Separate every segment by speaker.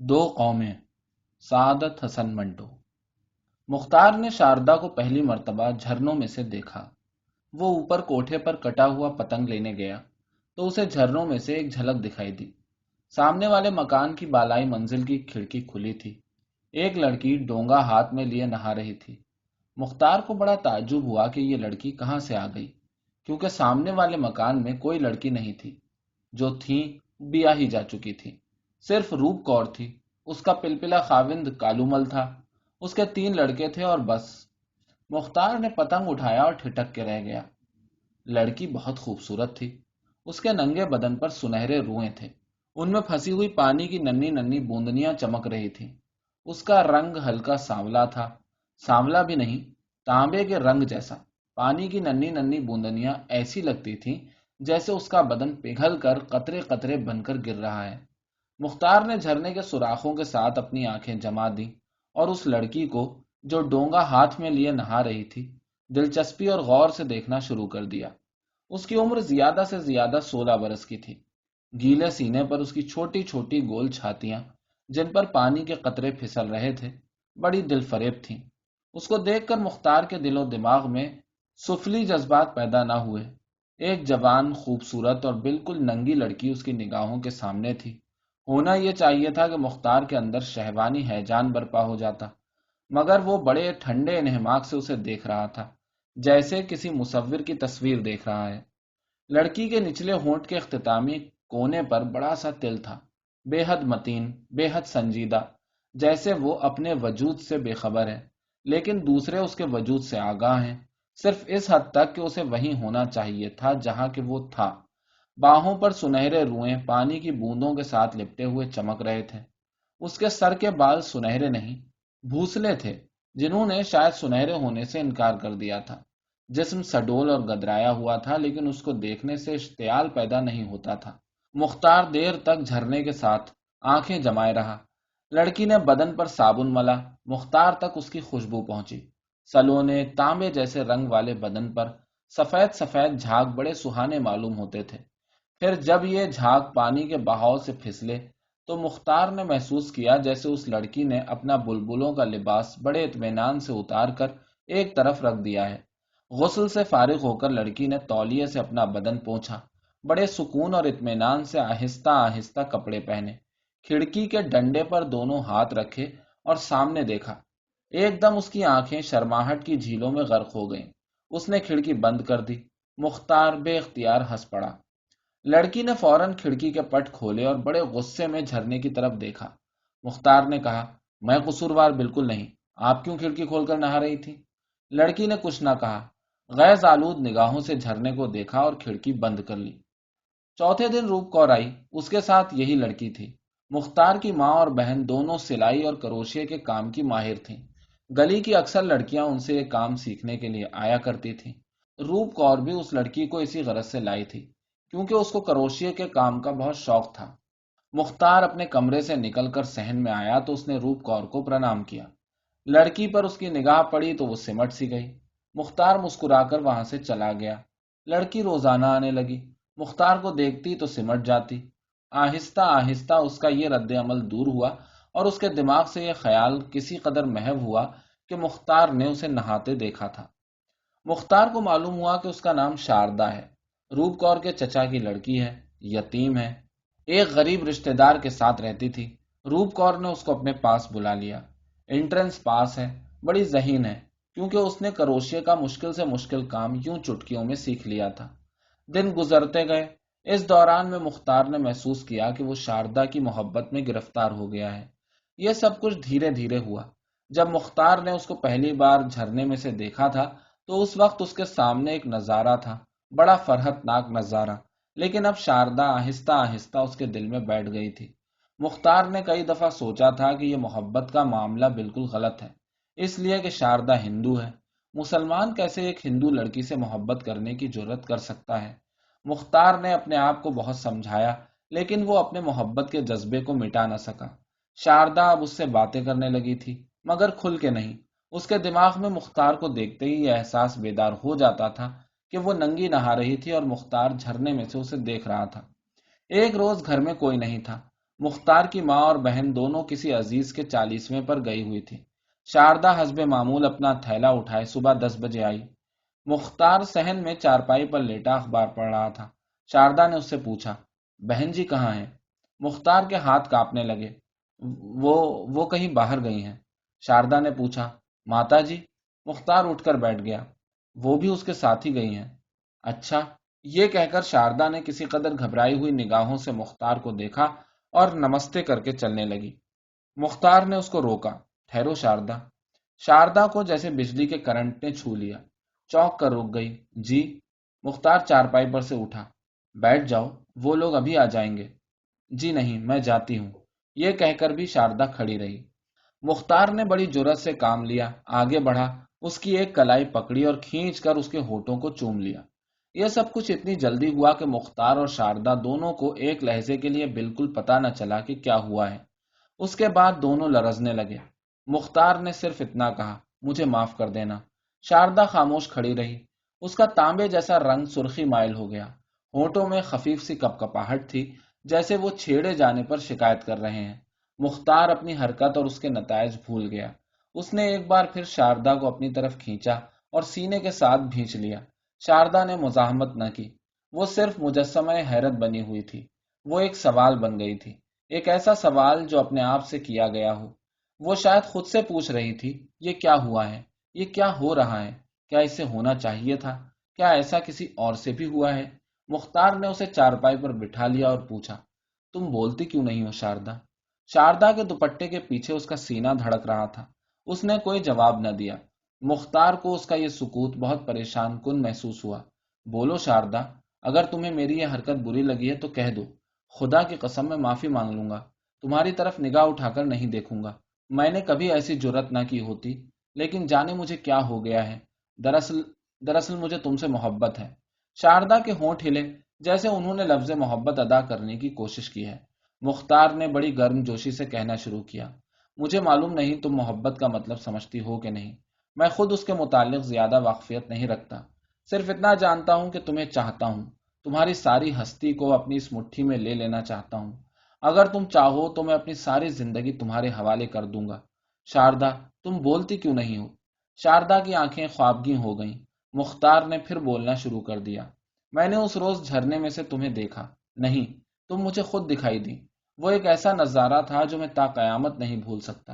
Speaker 1: دو قومیں، سعادت حسن منٹو۔ مختار نے شاردا کو پہلی مرتبہ جھرنوں میں سے دیکھا۔ وہ اوپر کوٹھے پر کٹا ہوا پتنگ لینے گیا تو اسے جھرنوں میں سے ایک جھلک دکھائی دی۔ سامنے والے مکان کی بالائی منزل کی کھڑکی کھلی تھی۔ ایک لڑکی ڈونگا ہاتھ میں لیے نہا رہی تھی۔ مختار کو بڑا تعجب ہوا کہ یہ لڑکی کہاں سے آ گئی، کیونکہ سامنے والے مکان میں کوئی لڑکی نہیں تھی۔ جو تھی بیاہ ہی جا چکی تھی۔ صرف روپ کور تھی۔ اس کا پلپلا خاوند کالومل تھا۔ اس کے 3 لڑکے تھے اور بس۔ مختار نے پتنگ اٹھایا اور ٹھٹک کے رہ گیا۔ لڑکی بہت خوبصورت تھی۔ اس کے ننگے بدن پر سنہرے روئیں تھے۔ ان میں پھنسی ہوئی پانی کی ننھی ننھی بوندنیاں چمک رہی تھیں۔ اس کا رنگ ہلکا سانولا تھا، سانولا بھی نہیں، تانبے کے رنگ جیسا۔ پانی کی ننھی ننھی بوندنیاں ایسی لگتی تھیں جیسے اس کا بدن پگھل کر قطرے قطرے بن کر گر رہا ہے۔ مختار نے جھرنے کے سوراخوں کے ساتھ اپنی آنکھیں جما دیں اور اس لڑکی کو، جو ڈونگا ہاتھ میں لیے نہا رہی تھی، دلچسپی اور غور سے دیکھنا شروع کر دیا۔ اس کی عمر زیادہ سے زیادہ 16 برس کی تھی۔ گیلے سینے پر اس کی چھوٹی چھوٹی گول چھاتیاں، جن پر پانی کے قطرے پھسل رہے تھے، بڑی دل فریب تھیں۔ اس کو دیکھ کر مختار کے دل و دماغ میں سفلی جذبات پیدا نہ ہوئے۔ ایک جوان، خوبصورت اور بالکل ننگی لڑکی اس کی نگاہوں کے سامنے تھی۔ ہونا یہ چاہیے تھا کہ مختار کے اندر شہوانی ہیجان برپا ہو جاتا، مگر وہ بڑے ٹھنڈے انہماک سے اسے دیکھ رہا تھا، جیسے کسی مصور کی تصویر دیکھ رہا ہے۔ لڑکی کے نچلے ہونٹ کے اختتامی کونے پر بڑا سا تل تھا، بے حد متین، بے حد سنجیدہ، جیسے وہ اپنے وجود سے بے خبر ہے لیکن دوسرے اس کے وجود سے آگاہ ہیں، صرف اس حد تک کہ اسے وہیں ہونا چاہیے تھا جہاں کہ وہ تھا۔ باہوں پر سنہرے روئیں پانی کی بوندوں کے ساتھ لپٹے ہوئے چمک رہے تھے۔ اس کے سر کے بال سنہرے نہیں، بھوسلے تھے، جنہوں نے شاید سنہرے ہونے سے انکار کر دیا تھا۔ جسم سڈول اور گدرایا ہوا تھا، لیکن اس کو دیکھنے سے اشتعال پیدا نہیں ہوتا تھا۔ مختار دیر تک جھرنے کے ساتھ آنکھیں جمائے رہا۔ لڑکی نے بدن پر صابن ملا، مختار تک اس کی خوشبو پہنچی۔ سلونے تانبے جیسے رنگ والے بدن پر سفید سفید جھاگ بڑے سہانے معلوم ہوتے تھے۔ پھر جب یہ جھاگ پانی کے بہاؤ سے پھسلے تو مختار نے محسوس کیا جیسے اس لڑکی نے اپنا بلبلوں کا لباس بڑے اطمینان سے اتار کر ایک طرف رکھ دیا ہے۔ غسل سے فارغ ہو کر لڑکی نے تولیے سے اپنا بدن پونچھا، بڑے سکون اور اطمینان سے آہستہ آہستہ کپڑے پہنے، کھڑکی کے ڈنڈے پر دونوں ہاتھ رکھے اور سامنے دیکھا۔ ایک دم اس کی آنکھیں شرماہٹ کی جھیلوں میں غرق ہو گئیں۔ اس نے کھڑکی بند کر دی۔ مختار بے اختیار ہنس پڑا۔ لڑکی نے فوراً کھڑکی کے پٹ کھولے اور بڑے غصے میں جھرنے کی طرف دیکھا۔ مختار نے کہا، میں قصوروار بالکل نہیں، آپ کیوں کھڑکی کھول کر نہا رہی تھی؟ لڑکی نے کچھ نہ کہا، غیظ آلود نگاہوں سے جھرنے کو دیکھا اور کھڑکی بند کر لی۔ چوتھے دن روپ کور آئی، اس کے ساتھ یہی لڑکی تھی۔ مختار کی ماں اور بہن دونوں سلائی اور کروشیے کے کام کی ماہر تھیں۔ گلی کی اکثر لڑکیاں ان سے یہ کام سیکھنے کے لیے آیا کرتی تھیں۔ روپ کور بھی اس لڑکی کو اسی غرض سے لائی تھی، کیونکہ اس کو کروشیے کے کام کا بہت شوق تھا۔ مختار اپنے کمرے سے نکل کر صحن میں آیا تو اس نے روپ کور کو پرنام کیا۔ لڑکی پر اس کی نگاہ پڑی تو وہ سمٹ سی گئی۔ مختار مسکرا کر وہاں سے چلا گیا۔ لڑکی روزانہ آنے لگی، مختار کو دیکھتی تو سمٹ جاتی۔ آہستہ آہستہ اس کا یہ رد عمل دور ہوا اور اس کے دماغ سے یہ خیال کسی قدر محو ہوا کہ مختار نے اسے نہاتے دیکھا تھا۔ مختار کو معلوم ہوا کہ اس کا نام شاردا ہے، روپ کور کے چچا کی لڑکی ہے، یتیم ہے، ایک غریب رشتہ دار کے ساتھ رہتی تھی۔ روپ کور نے اس کو اپنے پاس بلا لیا۔ انٹرنس پاس ہے، بڑی ذہین ہے، کیونکہ اس نے کروشیے کا مشکل سے مشکل کام یوں چٹکیوں میں سیکھ لیا تھا۔ دن گزرتے گئے۔ اس دوران میں مختار نے محسوس کیا کہ وہ شاردا کی محبت میں گرفتار ہو گیا ہے۔ یہ سب کچھ دھیرے دھیرے ہوا۔ جب مختار نے اس کو پہلی بار جھرنے میں سے دیکھا تھا تو اس وقت اس کے سامنے ایک نظارہ تھا، بڑا فرحت ناک نظارہ، لیکن اب شاردا آہستہ آہستہ اس کے دل میں بیٹھ گئی تھی۔ مختار نے کئی دفعہ سوچا تھا کہ یہ محبت کا معاملہ بالکل غلط ہے، اس لیے کہ شاردا ہندو ہے۔ مسلمان کیسے ایک ہندو لڑکی سے محبت کرنے کی جرت کر سکتا ہے؟ مختار نے اپنے آپ کو بہت سمجھایا، لیکن وہ اپنے محبت کے جذبے کو مٹا نہ سکا۔ شاردا اب اس سے باتیں کرنے لگی تھی، مگر کھل کے نہیں۔ اس کے دماغ میں مختار کو دیکھتے ہی یہ احساس بیدار ہو جاتا تھا کہ وہ ننگی نہا رہی تھی اور مختار جھرنے میں سے اسے دیکھ رہا تھا۔ ایک روز گھر میں کوئی نہیں تھا۔ مختار کی ماں اور بہن دونوں کسی عزیز کے 40ویں پر گئی ہوئی تھی۔ شاردا حسب معمول اپنا تھیلا اٹھائے صبح 10 بجے آئی۔ مختار صحن میں چارپائی پر لیٹا اخبار پڑھ رہا تھا۔ شاردا نے اس سے پوچھا، بہن جی کہاں ہیں؟ مختار کے ہاتھ کانپنے لگے۔ وہ وہ کہیں باہر گئی ہیں۔ شاردا نے پوچھا، ماتا جی؟ مختار اٹھ کر بیٹھ گیا۔ وہ بھی اس کے ساتھ ہی گئی ہیں۔ اچھا، یہ کہہ کر شاردا نے کسی قدر گھبرائی ہوئی نگاہوں سے مختار کو دیکھا اور نمستے کر کے چلنے لگی۔ مختار نے اس کو روکا، ٹھہرو شاردا۔ شاردا کو جیسے بجلی کے کرنٹ نے چھو لیا، چونک کر رک گئی۔ جی؟ مختار چارپائی پر سے اٹھا۔ بیٹھ جاؤ، وہ لوگ ابھی آ جائیں گے۔ جی نہیں، میں جاتی ہوں۔ یہ کہہ کر بھی شاردا کھڑی رہی۔ مختار نے بڑی جرت سے کام لیا، آگے بڑھا، اس کی ایک کلائی پکڑی اور کھینچ کر اس کے ہونٹوں کو چوم لیا۔ یہ سب کچھ اتنی جلدی ہوا کہ مختار اور شاردا دونوں کو ایک لہجے کے لیے بالکل پتہ نہ چلا کہ کیا ہوا ہے۔ اس کے بعد دونوں لرزنے لگے۔ مختار نے صرف اتنا کہا، مجھے معاف کر دینا۔ شاردا خاموش کھڑی رہی۔ اس کا تانبے جیسا رنگ سرخی مائل ہو گیا، ہونٹوں میں خفیف سی کپکپاہٹ تھی، جیسے وہ چھیڑے جانے پر شکایت کر رہے ہیں۔ مختار اپنی حرکت اور اس کے نتائج بھول گیا۔ اس نے ایک بار پھر شاردا کو اپنی طرف کھینچا اور سینے کے ساتھ بھینچ لیا۔ شاردا نے مزاحمت نہ کی، وہ صرف مجسمہ حیرت بنی ہوئی تھی۔ وہ ایک سوال بن گئی تھی، ایک ایسا سوال جو اپنے آپ سے کیا گیا ہو۔ وہ شاید خود سے پوچھ رہی تھی، یہ کیا ہوا ہے؟ یہ کیا ہو رہا ہے؟ کیا اسے ہونا چاہیے تھا؟ کیا ایسا کسی اور سے بھی ہوا ہے؟ مختار نے اسے چارپائی پر بٹھا لیا اور پوچھا، تم بولتی کیوں نہیں ہو شاردا؟ شاردا کے دوپٹے کے پیچھے اس کا سینہ دھڑک رہا تھا۔ اس نے کوئی جواب نہ دیا۔ مختار کو اس کا یہ سکوت بہت پریشان کن محسوس ہوا۔ بولو شاردا، اگر تمہیں میری یہ حرکت بری لگی ہے تو کہہ دو، خدا کی قسم میں معافی مانگ لوں گا، تمہاری طرف نگاہ اٹھا کر نہیں دیکھوں گا۔ میں نے کبھی ایسی جرت نہ کی ہوتی، لیکن جانے مجھے کیا ہو گیا ہے۔ دراصل مجھے تم سے محبت ہے۔ شاردا کے ہونٹ ہلے، جیسے انہوں نے لفظ محبت ادا کرنے کی کوشش کی ہے۔ مختار نے بڑی گرم جوشی سے کہنا شروع کیا، مجھے معلوم نہیں تم محبت کا مطلب سمجھتی ہو کہ نہیں۔ میں خود اس کے متعلق زیادہ واقفیت نہیں رکھتا، صرف اتنا جانتا ہوں کہ تمہیں چاہتا ہوں، تمہاری ساری ہستی کو اپنی اس مٹھی میں لے لینا چاہتا ہوں۔ اگر تم چاہو تو میں اپنی ساری زندگی تمہارے حوالے کر دوں گا۔ شاردا، تم بولتی کیوں نہیں ہو؟ شاردا کی آنکھیں خوابگیں ہو گئیں۔ مختار نے پھر بولنا شروع کر دیا، میں نے اس روز جھرنے میں سے تمہیں دیکھا نہیں، تم مجھے خود دکھائی دی۔ وہ ایک ایسا نظارہ تھا جو میں تا قیامت نہیں بھول سکتا۔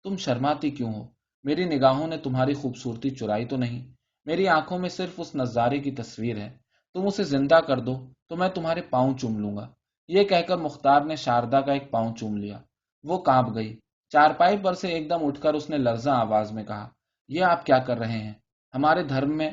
Speaker 1: تم شرماتی کیوں ہو؟ میری نگاہوں نے تمہاری خوبصورتی چرائی تو نہیں؟ میری آنکھوں میں صرف اس نظارے کی تصویر ہے۔ تم اسے زندہ کر دو تو میں تمہارے پاؤں چوم لوں گا۔ یہ کہہ کر مختار نے شاردا کا ایک پاؤں چوم لیا۔ وہ کانپ گئی۔ چارپائی پر سے ایک دم اٹھ کر اس نے لرزاں آواز میں کہا، یہ آپ کیا کر رہے ہیں؟ ہمارے دھرم میں…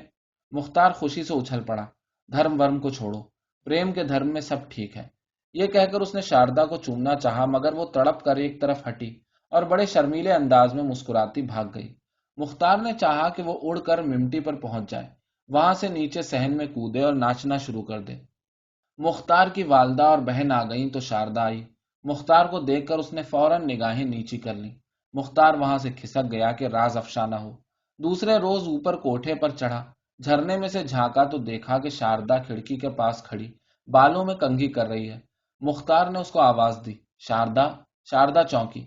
Speaker 1: مختار خوشی سے اچھل پڑا، دھرم ورم کو چھوڑو، پریم کے دھرم میں سب ٹھیک ہے۔ یہ کہہ کر اس نے شاردا کو چومنا چاہا، مگر وہ تڑپ کر ایک طرف ہٹی اور بڑے شرمیلے انداز میں مسکراتی بھاگ گئی۔ مختار نے چاہا کہ وہ اڑ کر ممٹی پر پہنچ جائے، وہاں سے نیچے صحن میں کودے اور ناچنا شروع کر دے۔ مختار کی والدہ اور بہن آ گئیں تو شاردا آئی۔ مختار کو دیکھ کر اس نے فوراً نگاہیں نیچی کر لیں۔ مختار وہاں سے کھسک گیا کہ راز افشا نہ ہو۔ دوسرے روز اوپر کوٹھے پر چڑھا، جھرنے میں سے جھانکا تو دیکھا کہ شاردا کھڑکی کے پاس کھڑی بالوں میں کنگھی کر رہی ہے۔ مختار نے اس کو آواز دی، شاردا۔ شاردا چونکی،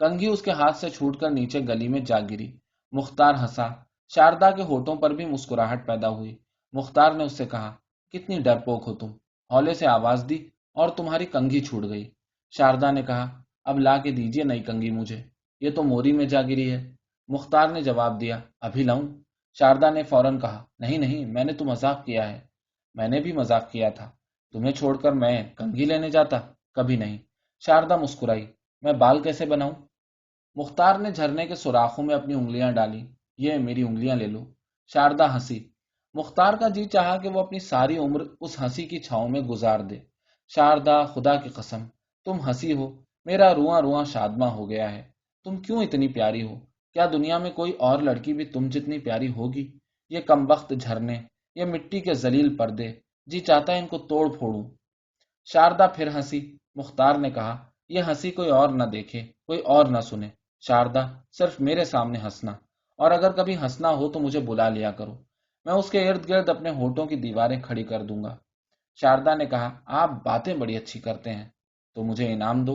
Speaker 1: کنگھی اس کے ہاتھ سے چھوٹ کر نیچے گلی میں جا گری۔ مختار ہنسا، شاردا کے ہونٹوں پر بھی مسکراہٹ پیدا ہوئی۔ مختار نے اس سے کہا، کتنی ڈرپوک ہو تم۔ ہولے سے آواز دی اور تمہاری کنگھی چھوٹ گئی۔ شاردا نے کہا، اب لا کے دیجیے نئی کنگھی مجھے، یہ تو موری میں جا گری ہے۔ مختار نے جواب دیا، ابھی لاؤں؟ شاردا نے فوراً کہا، نہیں نہیں، میں نے تو مذاق کیا ہے۔ میں نے بھی مذاق کیا تھا، تمہیں چھوڑ کر میں کنگھی لینے جاتا؟ کبھی نہیں۔ شاردا مسکرائی، میں بال کیسے بناؤں؟ مختار نے جھرنے کے سوراخوں میں اپنی انگلیاں ڈالی، یہ میری انگلیاں لے لو۔ شاردا ہنسی۔ مختار کا جی چاہا کہ وہ اپنی ساری عمر اس ہنسی کی چھاؤں میں گزار دے۔ شاردا، خدا کی قسم تم ہنسی ہو، میرا رواں رواں شادماں ہو گیا ہے۔ تم کیوں اتنی پیاری ہو؟ کیا دنیا میں کوئی اور لڑکی بھی تم جتنی پیاری ہوگی؟ یہ کمبخت جھرنے، یہ مٹی کے ذلیل پردے، جی چاہتا ہے ان کو توڑ پھوڑوں۔ شاردا پھر ہنسی۔ مختار نے کہا، یہ ہنسی کوئی اور نہ دیکھے، کوئی اور نہ سنے۔ شاردا، صرف میرے سامنے ہنسنا، اور اگر کبھی ہنسنا ہو تو مجھے بلا لیا کرو، میں اس کے ارد گرد اپنے ہونٹوں کی دیواریں کھڑی کر دوں گا۔ شاردا نے کہا، آپ باتیں بڑی اچھی کرتے ہیں، تو مجھے انعام دو۔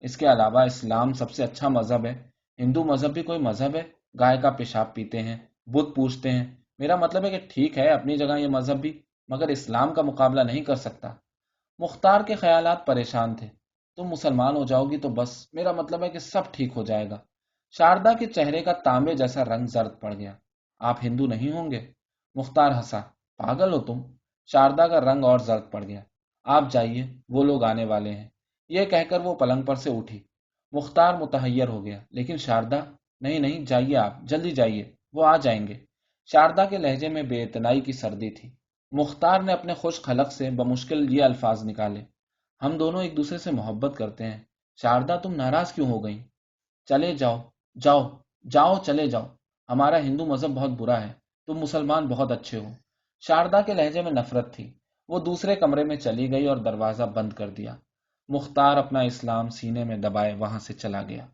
Speaker 1: اس کے علاوہ اسلام سب سے اچھا مذہب ہے۔ ہندو مذہب بھی کوئی مذہب ہے؟ گائے کا پیشاب پیتے ہیں، بت پوجتے ہیں۔ میرا مطلب ہے کہ ٹھیک ہے اپنی جگہ یہ مذہب بھی، مگر اسلام کا مقابلہ نہیں کر سکتا۔ مختار کے خیالات پریشان تھے۔ تم مسلمان ہو جاؤ گی تو بس، میرا مطلب ہے کہ سب ٹھیک ہو جائے گا۔ شاردا کے چہرے کا تانبے جیسا رنگ زرد پڑ گیا۔ آپ ہندو نہیں ہوں گے؟ مختار ہنسا۔ پاگل ہو تم؟ شاردا کا رنگ اور زرد پڑ گیا۔ آپ جائیے، وہ لوگ آنے والے ہیں۔ یہ کہہ کر وہ پلنگ پر سے اٹھی۔ مختار متحیر ہو گیا۔ لیکن شاردا؟ نہیں نہیں، جائیے آپ، جلدی جائیے، وہ آ جائیں گے۔ شاردا کے لہجے میں بے اعتنائی کی سردی تھی۔ مختار نے اپنے خشک حلق سے بمشکل یہ الفاظ نکالے، ہم دونوں ایک دوسرے سے محبت کرتے ہیں۔ شاردا تم ناراض کیوں ہو گئی؟ چلے جاؤ، جاؤ، جاؤ، چلے جاؤ۔ ہمارا ہندو مذہب بہت برا ہے، تم مسلمان بہت اچھے ہو۔ شاردا کے لہجے میں نفرت تھی۔ وہ دوسرے کمرے میں چلی گئی اور دروازہ بند کر دیا۔ مختار اپنا اسلام سینے میں دبائے وہاں سے چلا گیا۔